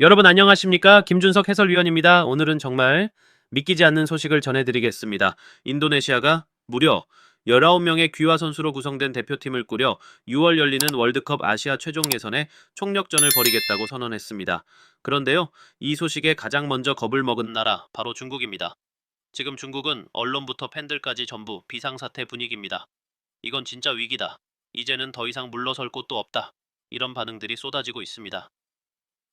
여러분 안녕하십니까? 김준석 해설위원입니다. 오늘은 정말 믿기지 않는 소식을 전해드리겠습니다. 인도네시아가 무려 19명의 귀화 선수로 구성된 대표팀을 꾸려 6월 열리는 월드컵 아시아 최종 예선에 총력전을 벌이겠다고 선언했습니다. 그런데요, 이 소식에 가장 먼저 겁을 먹은 나라 바로 중국입니다. 지금 중국은 언론부터 팬들까지 전부 비상사태 분위기입니다. 이건 진짜 위기다. 이제는 더 이상 물러설 곳도 없다. 이런 반응들이 쏟아지고 있습니다.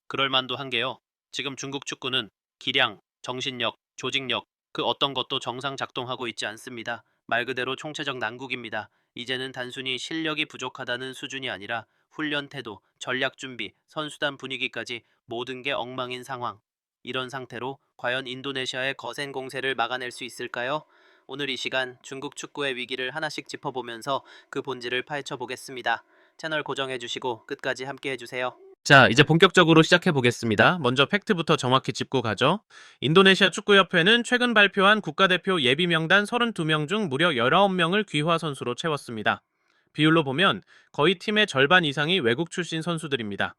그럴 만도 한 게요. 지금 중국 축구는 기량, 정신력, 조직력, 그 어떤 것도 정상 작동하고 있지 않습니다. 말 그대로 총체적 난국입니다. 이제는 단순히 실력이 부족하다는 수준이 아니라 훈련 태도, 전략 준비, 선수단 분위기까지 모든 게 엉망인 상황. 이런 상태로 과연 인도네시아의 거센 공세를 막아낼 수 있을까요? 오늘 이 시간 중국 축구의 위기를 하나씩 짚어보면서 그 본질을 파헤쳐 보겠습니다. 채널 고정해 주시고 끝까지 함께 해주세요. 자, 이제 본격적으로 시작해 보겠습니다. 먼저 팩트부터 정확히 짚고 가죠. 인도네시아 축구협회는 최근 발표한 국가대표 예비 명단 32명 중 무려 19명을 귀화 선수로 채웠습니다. 비율로 보면 거의 팀의 절반 이상이 외국 출신 선수들입니다.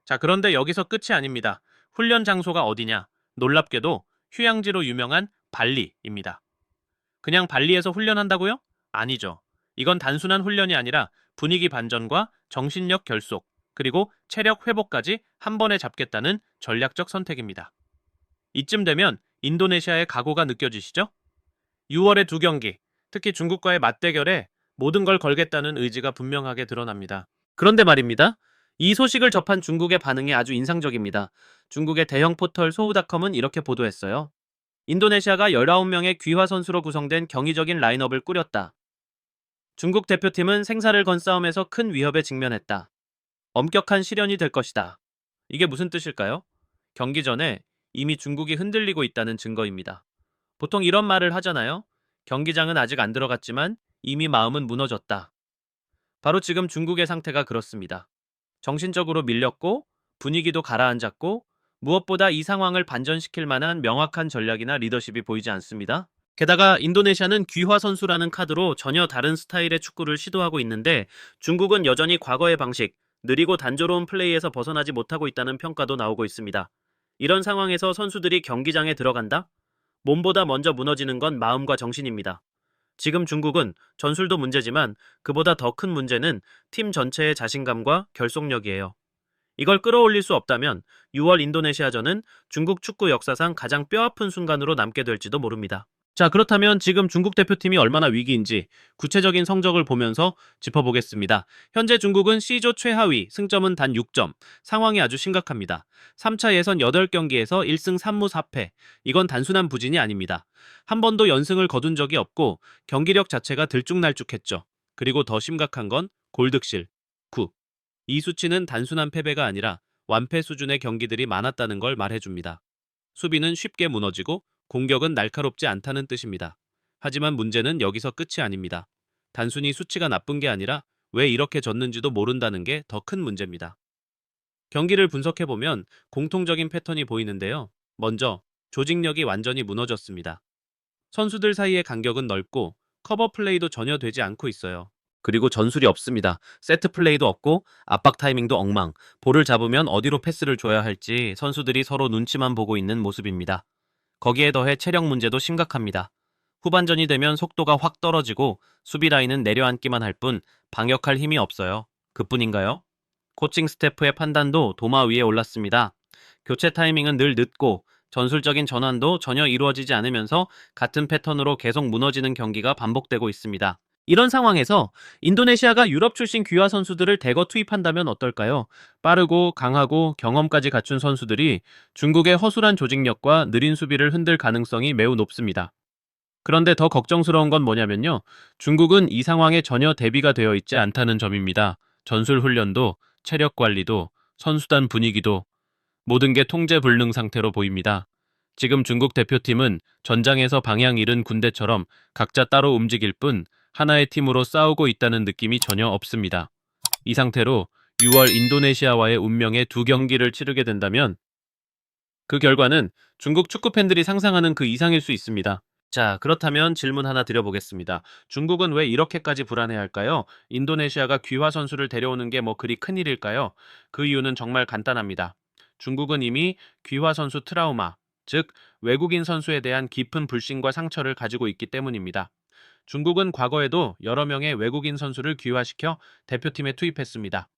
자, 그런데 여기서 끝이 아닙니다. 훈련 장소가 어디냐? 놀랍게도 휴양지로 유명한 발리입니다. 그냥 발리에서 훈련한다고요? 아니죠. 이건 단순한 훈련이 아니라 분위기 반전과 정신력 결속, 그리고 체력 회복까지 한 번에 잡겠다는 전략적 선택입니다. 이쯤 되면 인도네시아의 각오가 느껴지시죠? 6월의 두 경기, 특히 중국과의 맞대결에 모든 걸 걸겠다는 의지가 분명하게 드러납니다. 그런데 말입니다. 이 소식을 접한 중국의 반응이 아주 인상적입니다. 중국의 대형 포털 소우닷컴은 이렇게 보도했어요. 인도네시아가 19명의 귀화 선수로 구성된 경이적인 라인업을 꾸렸다. 중국 대표팀은 생사를 건 싸움에서 큰 위협에 직면했다. 엄격한 시련이 될 것이다. 이게 무슨 뜻일까요? 경기 전에 이미 중국이 흔들리고 있다는 증거입니다. 보통 이런 말을 하잖아요. 경기장은 아직 안 들어갔지만 이미 마음은 무너졌다. 바로 지금 중국의 상태가 그렇습니다. 정신적으로 밀렸고 분위기도 가라앉았고 무엇보다 이 상황을 반전시킬 만한 명확한 전략이나 리더십이 보이지 않습니다. 게다가 인도네시아는 귀화 선수라는 카드로 전혀 다른 스타일의 축구를 시도하고 있는데 중국은 여전히 과거의 방식, 느리고 단조로운 플레이에서 벗어나지 못하고 있다는 평가도 나오고 있습니다. 이런 상황에서 선수들이 경기장에 들어간다? 몸보다 먼저 무너지는 건 마음과 정신입니다. 지금 중국은 전술도 문제지만 그보다 더 큰 문제는 팀 전체의 자신감과 결속력이에요. 이걸 끌어올릴 수 없다면 6월 인도네시아전은 중국 축구 역사상 가장 뼈아픈 순간으로 남게 될지도 모릅니다. 자, 그렇다면 지금 중국 대표팀이 얼마나 위기인지 구체적인 성적을 보면서 짚어보겠습니다. 현재 중국은 C조 최하위, 승점은 단 6점, 상황이 아주 심각합니다. 3차 예선 8경기에서 1승 3무 4패, 이건 단순한 부진이 아닙니다. 한 번도 연승을 거둔 적이 없고 경기력 자체가 들쭉날쭉했죠. 그리고 더 심각한 건 골득실, 9. 이 수치는 단순한 패배가 아니라 완패 수준의 경기들이 많았다는 걸 말해줍니다. 수비는 쉽게 무너지고 공격은 날카롭지 않다는 뜻입니다. 하지만 문제는 여기서 끝이 아닙니다. 단순히 수치가 나쁜 게 아니라 왜 이렇게 졌는지도 모른다는 게 더 큰 문제입니다. 경기를 분석해보면 공통적인 패턴이 보이는데요. 먼저 조직력이 완전히 무너졌습니다. 선수들 사이의 간격은 넓고 커버 플레이도 전혀 되지 않고 있어요. 그리고 전술이 없습니다. 세트 플레이도 없고 압박 타이밍도 엉망. 볼을 잡으면 어디로 패스를 줘야 할지 선수들이 서로 눈치만 보고 있는 모습입니다. 거기에 더해 체력 문제도 심각합니다. 후반전이 되면 속도가 확 떨어지고 수비 라인은 내려앉기만 할 뿐 방역할 힘이 없어요. 그뿐인가요? 코칭 스태프의 판단도 도마 위에 올랐습니다. 교체 타이밍은 늘 늦고 전술적인 전환도 전혀 이루어지지 않으면서 같은 패턴으로 계속 무너지는 경기가 반복되고 있습니다. 이런 상황에서 인도네시아가 유럽 출신 귀화 선수들을 대거 투입한다면 어떨까요? 빠르고 강하고 경험까지 갖춘 선수들이 중국의 허술한 조직력과 느린 수비를 흔들 가능성이 매우 높습니다. 그런데 더 걱정스러운 건 뭐냐면요. 중국은 이 상황에 전혀 대비가 되어 있지 않다는 점입니다. 전술 훈련도, 체력 관리도, 선수단 분위기도 모든 게 통제 불능 상태로 보입니다. 지금 중국 대표팀은 전장에서 방향 잃은 군대처럼 각자 따로 움직일 뿐 하나의 팀으로 싸우고 있다는 느낌이 전혀 없습니다. 이 상태로 6월 인도네시아와의 운명의 두 경기를 치르게 된다면 그 결과는 중국 축구 팬들이 상상하는 그 이상일 수 있습니다. 자, 그렇다면 질문 하나 드려보겠습니다. 중국은 왜 이렇게까지 불안해할까요? 인도네시아가 귀화 선수를 데려오는 게 뭐 그리 큰일일까요? 그 이유는 정말 간단합니다. 중국은 이미 귀화 선수 트라우마, 즉 외국인 선수에 대한 깊은 불신과 상처를 가지고 있기 때문입니다. 중국은 과거에도 여러 명의 외국인 선수를 귀화시켜 대표팀에 투입했습니다.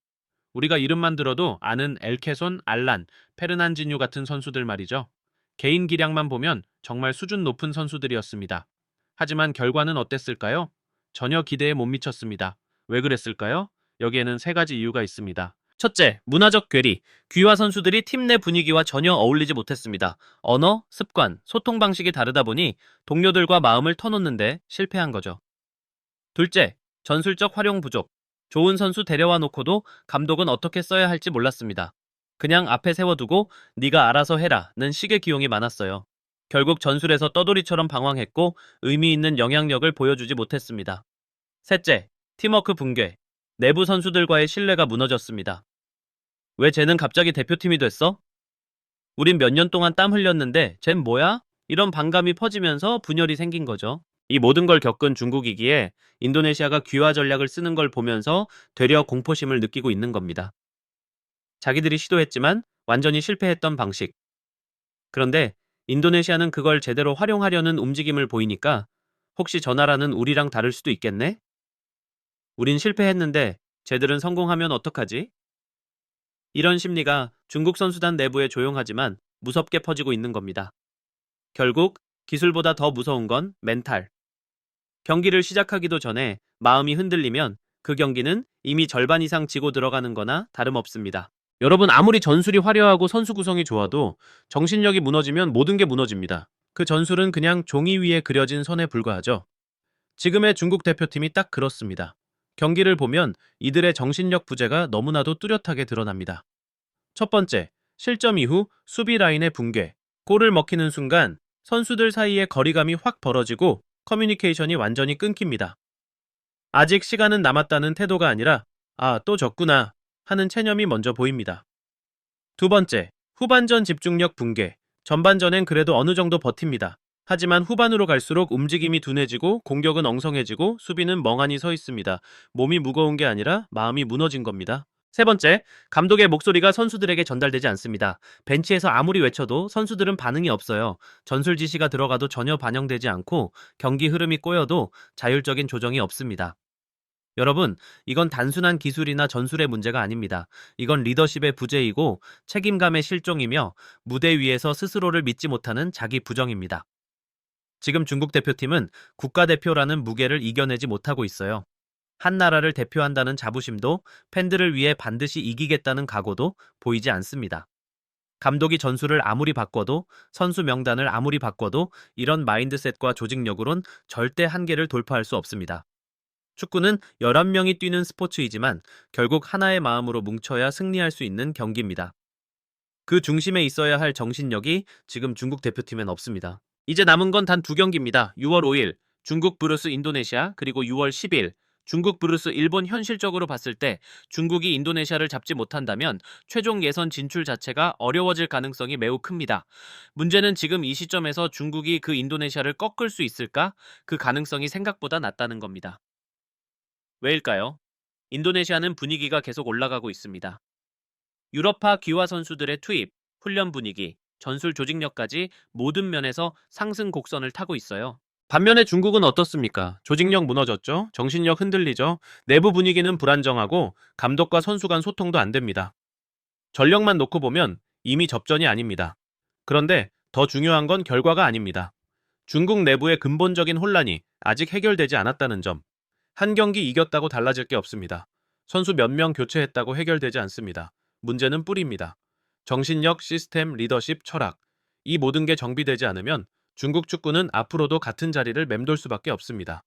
우리가 이름만 들어도 아는 엘케손, 알란, 페르난지뉴 같은 선수들 말이죠. 개인 기량만 보면 정말 수준 높은 선수들이었습니다. 하지만 결과는 어땠을까요? 전혀 기대에 못 미쳤습니다. 왜 그랬을까요? 여기에는 세 가지 이유가 있습니다. 첫째, 문화적 괴리. 귀화 선수들이 팀 내 분위기와 전혀 어울리지 못했습니다. 언어, 습관, 소통 방식이 다르다 보니 동료들과 마음을 터놓는데 실패한 거죠. 둘째, 전술적 활용 부족. 좋은 선수 데려와 놓고도 감독은 어떻게 써야 할지 몰랐습니다. 그냥 앞에 세워두고 네가 알아서 해라는 식의 기용이 많았어요. 결국 전술에서 떠돌이처럼 방황했고 의미 있는 영향력을 보여주지 못했습니다. 셋째, 팀워크 붕괴. 내부 선수들과의 신뢰가 무너졌습니다. 왜 쟤는 갑자기 대표팀이 됐어? 우린 몇 년 동안 땀 흘렸는데 쟨 뭐야? 이런 반감이 퍼지면서 분열이 생긴 거죠. 이 모든 걸 겪은 중국이기에 인도네시아가 귀화 전략을 쓰는 걸 보면서 되려 공포심을 느끼고 있는 겁니다. 자기들이 시도했지만 완전히 실패했던 방식. 그런데 인도네시아는 그걸 제대로 활용하려는 움직임을 보이니까 혹시 저 나라는 우리랑 다를 수도 있겠네? 우린 실패했는데 쟤들은 성공하면 어떡하지? 이런 심리가 중국 선수단 내부에 조용하지만 무섭게 퍼지고 있는 겁니다. 결국 기술보다 더 무서운 건 멘탈. 경기를 시작하기도 전에 마음이 흔들리면 그 경기는 이미 절반 이상 지고 들어가는 거나 다름없습니다. 여러분, 아무리 전술이 화려하고 선수 구성이 좋아도 정신력이 무너지면 모든 게 무너집니다. 그 전술은 그냥 종이 위에 그려진 선에 불과하죠. 지금의 중국 대표팀이 딱 그렇습니다. 경기를 보면 이들의 정신력 부재가 너무나도 뚜렷하게 드러납니다. 첫 번째, 실점 이후 수비 라인의 붕괴. 골을 먹히는 순간 선수들 사이의 거리감이 확 벌어지고 커뮤니케이션이 완전히 끊깁니다. 아직 시간은 남았다는 태도가 아니라 아, 또 졌구나 하는 체념이 먼저 보입니다. 두 번째, 후반전 집중력 붕괴. 전반전엔 그래도 어느 정도 버팁니다. 하지만 후반으로 갈수록 움직임이 둔해지고 공격은 엉성해지고 수비는 멍하니 서 있습니다. 몸이 무거운 게 아니라 마음이 무너진 겁니다. 세 번째, 감독의 목소리가 선수들에게 전달되지 않습니다. 벤치에서 아무리 외쳐도 선수들은 반응이 없어요. 전술 지시가 들어가도 전혀 반영되지 않고 경기 흐름이 꼬여도 자율적인 조정이 없습니다. 여러분, 이건 단순한 기술이나 전술의 문제가 아닙니다. 이건 리더십의 부재이고 책임감의 실종이며 무대 위에서 스스로를 믿지 못하는 자기 부정입니다. 지금 중국 대표팀은 국가대표라는 무게를 이겨내지 못하고 있어요. 한 나라를 대표한다는 자부심도 팬들을 위해 반드시 이기겠다는 각오도 보이지 않습니다. 감독이 전술을 아무리 바꿔도 선수 명단을 아무리 바꿔도 이런 마인드셋과 조직력으론 절대 한계를 돌파할 수 없습니다. 축구는 11명이 뛰는 스포츠이지만 결국 하나의 마음으로 뭉쳐야 승리할 수 있는 경기입니다. 그 중심에 있어야 할 정신력이 지금 중국 대표팀엔 없습니다. 이제 남은 건 단 2경기입니다. 6월 5일 중국 브루스 인도네시아, 그리고 6월 10일 중국 브루스 일본. 현실적으로 봤을 때 중국이 인도네시아를 잡지 못한다면 최종 예선 진출 자체가 어려워질 가능성이 매우 큽니다. 문제는 지금 이 시점에서 중국이 그 인도네시아를 꺾을 수 있을까? 그 가능성이 생각보다 낮다는 겁니다. 왜일까요? 인도네시아는 분위기가 계속 올라가고 있습니다. 유럽파 귀화 선수들의 투입, 훈련 분위기, 전술 조직력까지 모든 면에서 상승 곡선을 타고 있어요. 반면에 중국은 어떻습니까? 조직력 무너졌죠? 정신력 흔들리죠? 내부 분위기는 불안정하고 감독과 선수 간 소통도 안 됩니다. 전력만 놓고 보면 이미 접전이 아닙니다. 그런데 더 중요한 건 결과가 아닙니다. 중국 내부의 근본적인 혼란이 아직 해결되지 않았다는 점. 한 경기 이겼다고 달라질 게 없습니다. 선수 몇 명 교체했다고 해결되지 않습니다. 문제는 뿌리입니다. 정신력, 시스템, 리더십, 철학. 이 모든 게 정비되지 않으면 중국 축구는 앞으로도 같은 자리를 맴돌 수밖에 없습니다.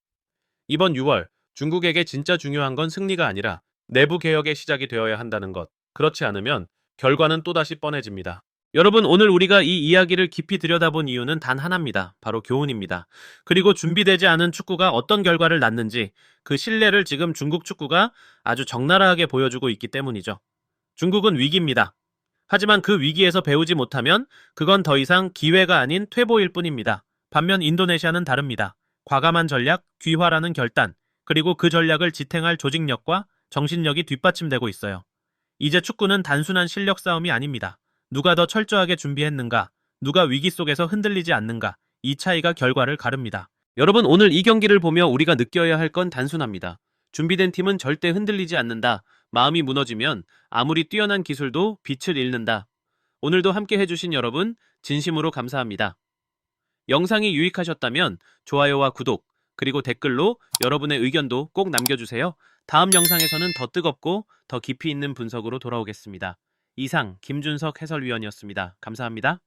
이번 6월, 중국에게 진짜 중요한 건 승리가 아니라 내부 개혁의 시작이 되어야 한다는 것. 그렇지 않으면 결과는 또다시 뻔해집니다. 여러분, 오늘 우리가 이 이야기를 깊이 들여다본 이유는 단 하나입니다. 바로 교훈입니다. 그리고 준비되지 않은 축구가 어떤 결과를 낳는지 그 신뢰를 지금 중국 축구가 아주 적나라하게 보여주고 있기 때문이죠. 중국은 위기입니다. 하지만 그 위기에서 배우지 못하면 그건 더 이상 기회가 아닌 퇴보일 뿐입니다. 반면 인도네시아는 다릅니다. 과감한 전략, 귀화라는 결단, 그리고 그 전략을 지탱할 조직력과 정신력이 뒷받침되고 있어요. 이제 축구는 단순한 실력 싸움이 아닙니다. 누가 더 철저하게 준비했는가, 누가 위기 속에서 흔들리지 않는가, 이 차이가 결과를 가릅니다. 여러분, 오늘 이 경기를 보며 우리가 느껴야 할 건 단순합니다. 준비된 팀은 절대 흔들리지 않는다. 마음이 무너지면 아무리 뛰어난 기술도 빛을 잃는다. 오늘도 함께 해주신 여러분, 진심으로 감사합니다. 영상이 유익하셨다면 좋아요와 구독, 그리고 댓글로 여러분의 의견도 꼭 남겨주세요. 다음 영상에서는 더 뜨겁고 더 깊이 있는 분석으로 돌아오겠습니다. 이상 김준석 해설위원이었습니다. 감사합니다.